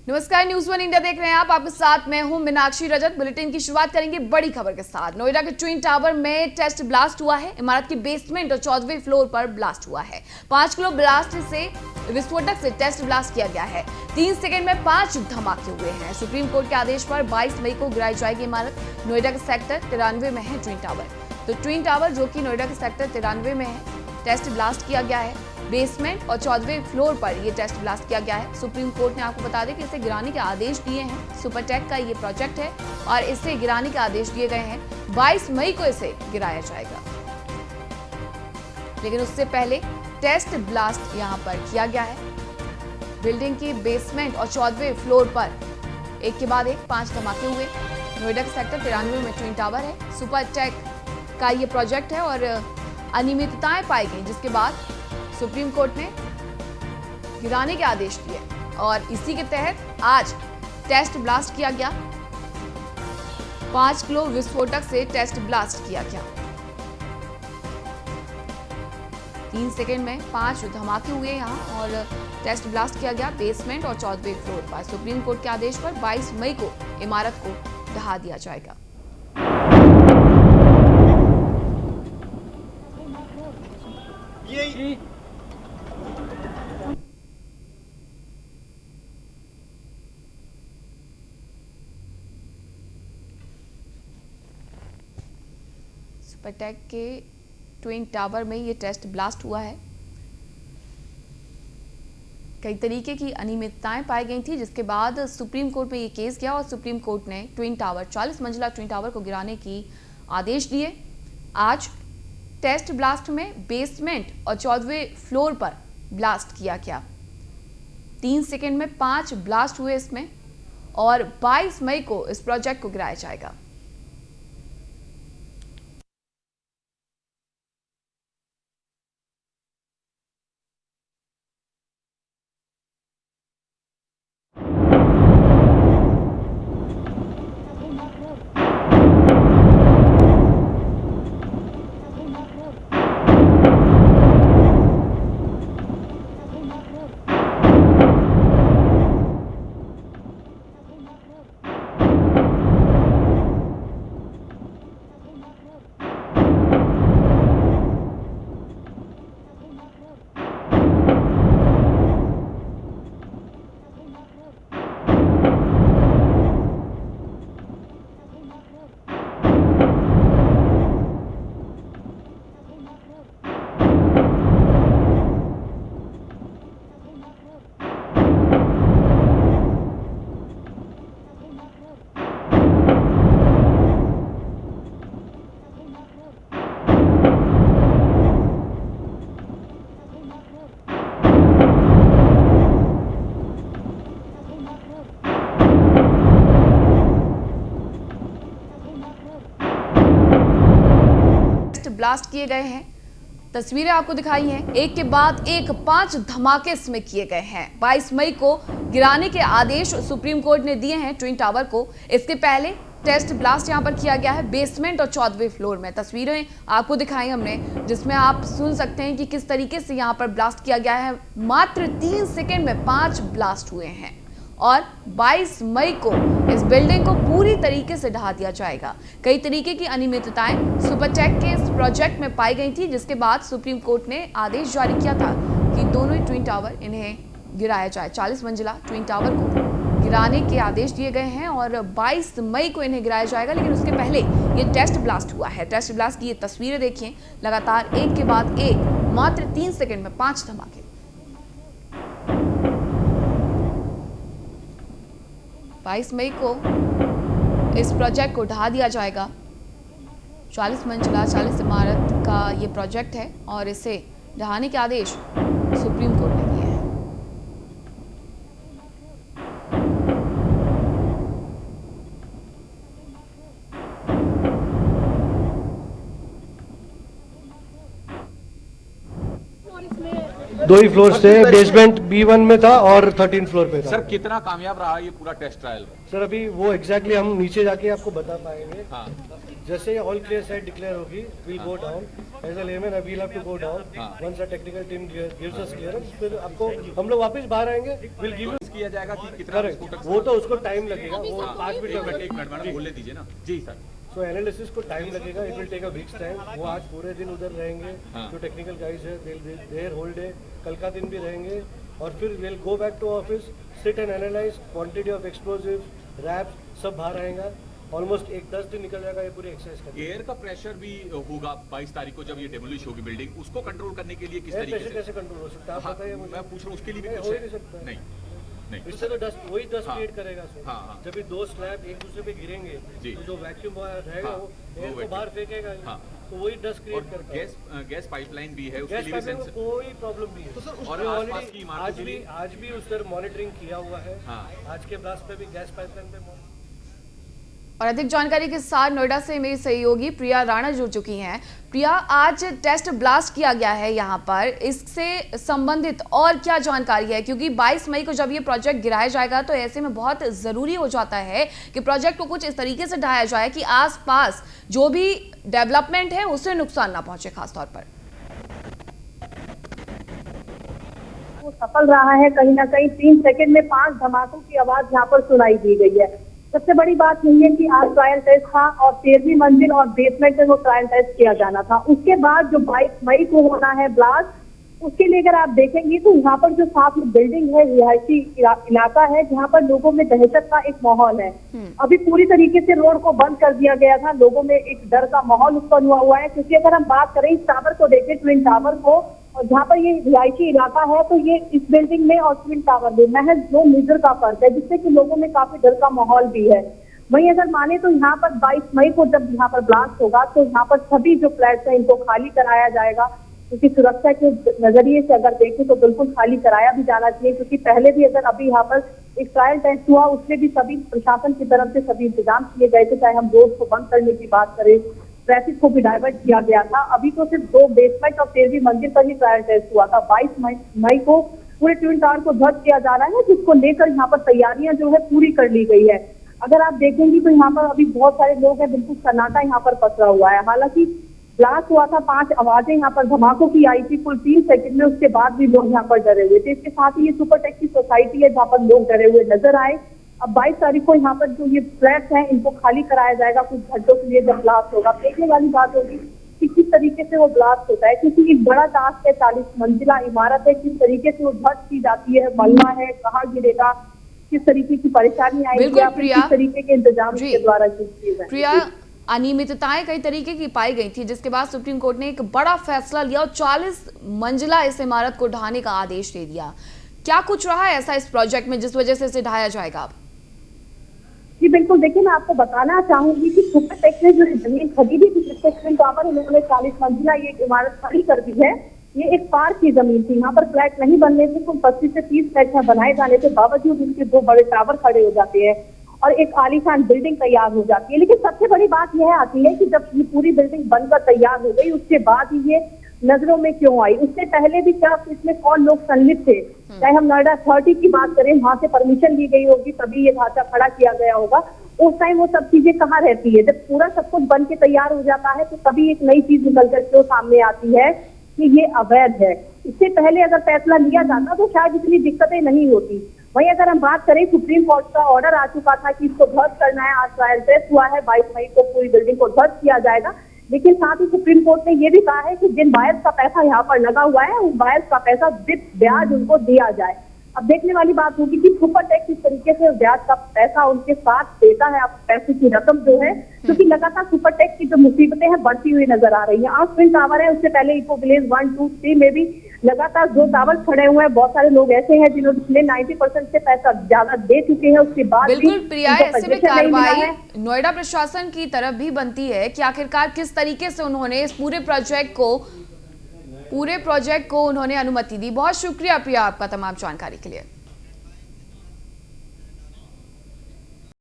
नमस्कार, news one India देख रहे हैं आप। आपके साथ मैं हूं मीनाक्षी रजत। बुलेटिन की शुरुआत करेंगे बड़ी खबर के साथ। नोएडा के ट्विन टावर में टेस्ट ब्लास्ट हुआ है। इमारत की बेसमेंट और 14वें फ्लोर पर ब्लास्ट हुआ है। 5 किलो ब्लास्ट से विस्फोटक से टेस्ट ब्लास्ट किया गया है। 3 सेकंड में 5 धमाके हुए हैं। सुप्रीम कोर्ट के आदेश पर 22 मई को गिराई जाएगी इमारत। नोएडा के सेक्टर 93 में है ट्विन टावर। तो ट्विन टावर जो कि नोएडा के सेक्टर 93 में है, टेस्ट ब्लास्ट किया गया है। बेसमेंट और 14वें फ्लोर पर यह टेस्ट ब्लास्ट किया गया है। सुप्रीम कोर्ट ने आपको बता दें कि इसे गिराने के आदेश दिए हैं। सुपरटेक का ये प्रोजेक्ट है और इसे गिराने के आदेश दिए गए हैं। 22 मई को इसे गिराया जाएगा, लेकिन उससे पहले टेस्ट ब्लास्ट यहां पर किया गया है। बिल्डिंग की बेसमेंट और 14वें फ्लोर पर एक के बाद एक 5 धमाके हुए। नोएडा के सेक्टर 93 में ट्विन टावर है। सुपरटेक का ये प्रोजेक्ट है और अनियमितताएं पाई गई, जिसके बाद सुप्रीम कोर्ट ने गिराने के आदेश दिए और इसी के तहत आज टेस्ट ब्लास्ट किया गया। 5 किलो विस्फोटक से टेस्ट ब्लास्ट किया गया। 3 सेकंड में 5 धमाके हुए यहां और टेस्ट ब्लास्ट किया गया बेसमेंट और 14वें फ्लोर पर। सुप्रीम कोर्ट के आदेश पर 22 मई को इमारत को ढहा दिया जाएगा। सुपरटेक के ट्विन टावर में ये टेस्ट ब्लास्ट हुआ है। कई तरीके की अनियमितताएं पाई गई थी, जिसके बाद सुप्रीम कोर्ट में ये केस गया और सुप्रीम कोर्ट ने ट्विन टावर 40 मंजिला ट्विन टावर को गिराने की आदेश दिए। आज टेस्ट ब्लास्ट में बेसमेंट और 14वें फ्लोर पर ब्लास्ट किया गया। 3 सेकंड में 5 ब्लास्ट हुए इसमें और 22 मई को इस प्रोजेक्ट को गिराया जाएगा। ब्लास्ट किए गए हैं। तस्वीरें आपको दिखाई हैं। एक के बाद एक 5 धमाके इसमें किए गए हैं। 22 मई को गिराने के आदेश सुप्रीम कोर्ट ने दिए हैं ट्विन टावर को। इसके पहले टेस्ट ब्लास्ट यहां पर किया गया है बेसमेंट और 14वें फ्लोर में। तस्वीरें आपको दिखाई हमने, जिसमें आप सुन सकते हैं कि किस तरीके से यहां पर ब्लास्ट किया गया है। मात्र 3 सेकंड में 5 ब्लास्ट हुए हैं और 22 मई को इस बिल्डिंग को पूरी तरीके से ढहा दिया जाएगा। कई तरीके की अनियमितताएं सुपरटेक के इस प्रोजेक्ट में पाई गई थी, जिसके बाद सुप्रीम कोर्ट ने आदेश जारी किया था कि दोनों ही ट्विन टावर इन्हें गिराया जाए। 40 मंजिला ट्विन टावर को गिराने के आदेश दिए गए हैं और 22 मई को इन्हें गिराया जाएगा, लेकिन उसके पहले ये टेस्ट ब्लास्ट हुआ है। टेस्ट ब्लास्ट की ये तस्वीरें देखिए, लगातार एक के बाद एक मात्र 3 सेकंड में 5 धमाके। 22 मई को इस प्रोजेक्ट को ढहा दिया जाएगा। 40 मंजिला 40 इमारत का ये प्रोजेक्ट है और इसे ढहाने के आदेश सुप्रीम कोर्ट ने दिए हैं। दो ही फ्लोर से बेसमेंट B1 में था और 13 फ्लोर पे था। सर कितना कामयाब रहा ये पूरा टेस्ट ट्रायल? सर अभी वो एग्जैक्टली हम नीचे जाके आपको बता पाएंगे। हाँ। जैसे ऑल क्लियर साइड डिक्लेयर होगी, we'll go down as a layman, we'll have to go down. हाँ। Once the technical team gives us clearance, फिर आपको हम लोग वापस बाहर आएंगे, we'll give you किया जाएगा कि कितना विस्फोटक। वो तो उसको टाइम लगेगा, वो 5 मिनट। एक मिनट मैडम बोलने दीजिए ना जी सर। सो एनालिसिस को टाइम लगेगा, it will take a weeks time. वो आज पूरे दिन उधर रहेंगे, जो टेक्निकल गाइज है देयर होल डे, कल का दिन भी रहेंगे और फिर will go back to office, sit and analyse quantity of explosive, रैप्स सब बाहर आएगा। ऑलमोस्ट 10 दिन निकल जाएगा ये पूरी एक्सरसाइज का। एयर का प्रेशर भी होगा 22 तारीख को जब ये डेमोलिश होगी बिल्डिंग, उसको कंट्रोल करने के लिए किस तरीके से कैसे कंट्रोल हो सकता है आप बताइए मुझे। मैं पूछ रहा हूँ उसके लिए भी हो ही नहीं सकता। नहीं नहीं इससे तो डस्ट वही डस्ट क्रिएट करेगा सर। हाँ। जब ये 2 स्लैब एक दूसरे पे गिरेंगे तो जो वैक्यूम रहेगा वो एयर को बाहर फेंकेगा, तो वही डस्ट क्रिएट करता है। गैस पाइपलाइन भी है, उसके गैस लिए पाइपलाइन में कोई प्रॉब्लम नहीं है। तो सर और आसपास की इमारतों आज भी उस तरह मॉनिटरिंग किया हुआ है। आज के ब्लास्ट पे भी गैस पाइपलाइन पे। और अधिक जानकारी के साथ नोएडा से मेरी सहयोगी प्रिया राणा जुड़ चुकी हैं। प्रिया, आज टेस्ट ब्लास्ट किया गया है यहाँ पर, इससे संबंधित और क्या जानकारी है? क्योंकि 22 मई को जब ये प्रोजेक्ट गिराया जाएगा तो ऐसे में बहुत ज़रूरी हो जाता है कि प्रोजेक्ट को कुछ इस तरीके से ढाया जाए कि आसपास जो भी डेवलपमेंट है उसे नुकसान ना पहुंचे। खासतौर पर वो सफल रहा है। कहीं ना कहीं 3 सेकंड में 5 धमाकों की आवाज यहाँ पर सुनाई दी गई है। सबसे बड़ी बात यही है कि आज ट्रायल टेस्ट था और 13वीं मंजिल और बेसमेंट में वो ट्रायल टेस्ट किया जाना था। उसके बाद जो 22 मई को होना है ब्लास्ट, उसके लिए अगर आप देखेंगे तो यहाँ पर जो साथ में बिल्डिंग है, रिहायशी इलाका है, जहाँ पर लोगों में दहशत का एक माहौल है। अभी पूरी तरीके से रोड को बंद कर दिया गया था, लोगों में एक डर का माहौल उत्पन्न हुआ है। क्योंकि अगर हम बात करें इस टावर को देखें, ट्विन टावर को, और जहाँ पर ये रिहायशी इलाका है, तो ये इस बिल्डिंग में और ट्विन टावर में महज 2 मीटर का फर्क है, जिससे कि लोगों में काफी डर का माहौल भी है। वहीं अगर माने तो यहाँ पर 22 मई को जब यहाँ पर ब्लास्ट होगा तो यहाँ पर सभी जो फ्लैट्स हैं इनको खाली कराया जाएगा। क्योंकि सुरक्षा के नजरिए से अगर देखें तो बिल्कुल खाली कराया भी जाना चाहिए। क्योंकि पहले भी अगर अभी यहाँ पर एक ट्रायल टेस्ट हुआ, उसमें भी सभी प्रशासन की तरफ से सभी इंतजाम किए गए थे। चाहे हम रोड को बंद करने की बात करें, ट्रैफिक को भी डाइवर्ट किया गया था। अभी तो सिर्फ 2 बेसमेंट और 13वीं मंजिल पर ही ट्रायल टेस्ट हुआ था। 22 मई को पूरे ट्विन टावर को ध्वस्त किया जा रहा है, जिसको लेकर यहाँ पर तैयारियां जो है पूरी कर ली गई है। अगर आप देखेंगे तो यहाँ पर अभी बहुत सारे लोग हैं, बिल्कुल सन्नाटा यहाँ पर पसरा हुआ है। हालांकि ब्लास्ट हुआ था, 5 आवाजें यहाँ पर धमाकों की आई थी कुल 3 सेकंड में, उसके बाद भी लोग यहाँ पर डरे हुए थे। इसके साथ ही ये सुपरटेक की सोसाइटी है जहाँ पर लोग डरे हुए नजर आए। अब 22 तारीख को यहाँ पर जो ये फ्लैट्स हैं इनको खाली कराया जाएगा कुछ घंटों के लिए जब ब्लास्ट होगा। देखने वाली बात होगी कि किस तरीके से वो ब्लास्ट होता है, क्योंकि एक बड़ा टास्क है, 40 मंजिला इमारत है, किस तरीके से वो ध्वस्त की जाती है, मलबा है, कहाँ गिरेगा, किस तरीके की परेशानी आएगी, किस तरीके के इंतजाम के द्वारा किए जाएंगे। प्रिया, अनियमितताएं कई तरीके की पाई गई थी, जिसके बाद सुप्रीम कोर्ट ने एक बड़ा फैसला लिया और 40 मंजिला इस इमारत को ढहाने का आदेश दे दिया। क्या कुछ रहा है ऐसा इस प्रोजेक्ट में जिस वजह से इसे ढाया जाएगा? जी बिल्कुल, देखिए मैं आपको बताना चाहूंगी कि सुपरटेक ने जो जमीन खरीदी थी ट्विन टावर, उन्होंने 40 मंजिला ये इमारत खड़ी कर दी है। ये एक पार्क की जमीन थी, यहाँ पर फ्लैट नहीं बनने से, कुल 25 से 30 फ्लैट बनाए जाने के बावजूद इसके 2 बड़े टावर खड़े हो जाते हैं और एक आलीशान बिल्डिंग तैयार हो जाती है। लेकिन सबसे बड़ी बात यह आती है कि जब ये पूरी बिल्डिंग बनकर तैयार हो गई, उसके बाद ही ये नजरों में क्यों आई? उससे पहले भी क्या इसमें कौन लोग संलिप्त थे? चाहे हम नोएडा 30 की बात करें, वहां से परमिशन ली गई होगी, तभी ये ढांचा खड़ा किया गया होगा। उस टाइम वो सब चीजें कहाँ रहती है? जब पूरा सब कुछ बन के तैयार हो जाता है तो तभी एक नई चीज निकल कर क्यों सामने आती है कि ये अवैध है। इससे पहले अगर फैसला लिया जाता तो शायद इतनी दिक्कतें नहीं होती। वहीं अगर हम बात करें, सुप्रीम कोर्ट का ऑर्डर आ चुका था कि इसको ध्वस्त करना है। आज ट्रायल टेस्ट हुआ है, 22 मई को पूरी बिल्डिंग को ध्वस्त किया जाएगा। लेकिन साथ ही सुप्रीम कोर्ट ने यह भी कहा है कि जिन बायर्स का पैसा यहाँ पर लगा हुआ है, उन बायर्स का पैसा विद ब्याज उनको दिया जाए। अब देखने वाली बात होगी कि सुपरटेक किस तरीके से ब्याज का पैसा उनके साथ देता है, पैसे की रकम जो है, क्योंकि लगातार सुपरटेक की जो मुसीबतें हैं बढ़ती हुई नजर आ रही है। आज ट्विन टावर है, उससे पहले इको विलेज 1, 2, 3 में भी लगातार 2 टावर खड़े हुए हैं। बहुत सारे लोग ऐसे हैं जिन्होंने 90% से पैसा ज्यादा दे चुके हैं, उसके बाद बिल्कुल प्रिया, ऐसे में कार्रवाई नोएडा प्रशासन की तरफ भी बनती है कि आखिरकार किस तरीके से उन्होंने इस पूरे प्रोजेक्ट को उन्होंने अनुमति दी। बहुत शुक्रिया प्रिया आपका तमाम जानकारी के लिए।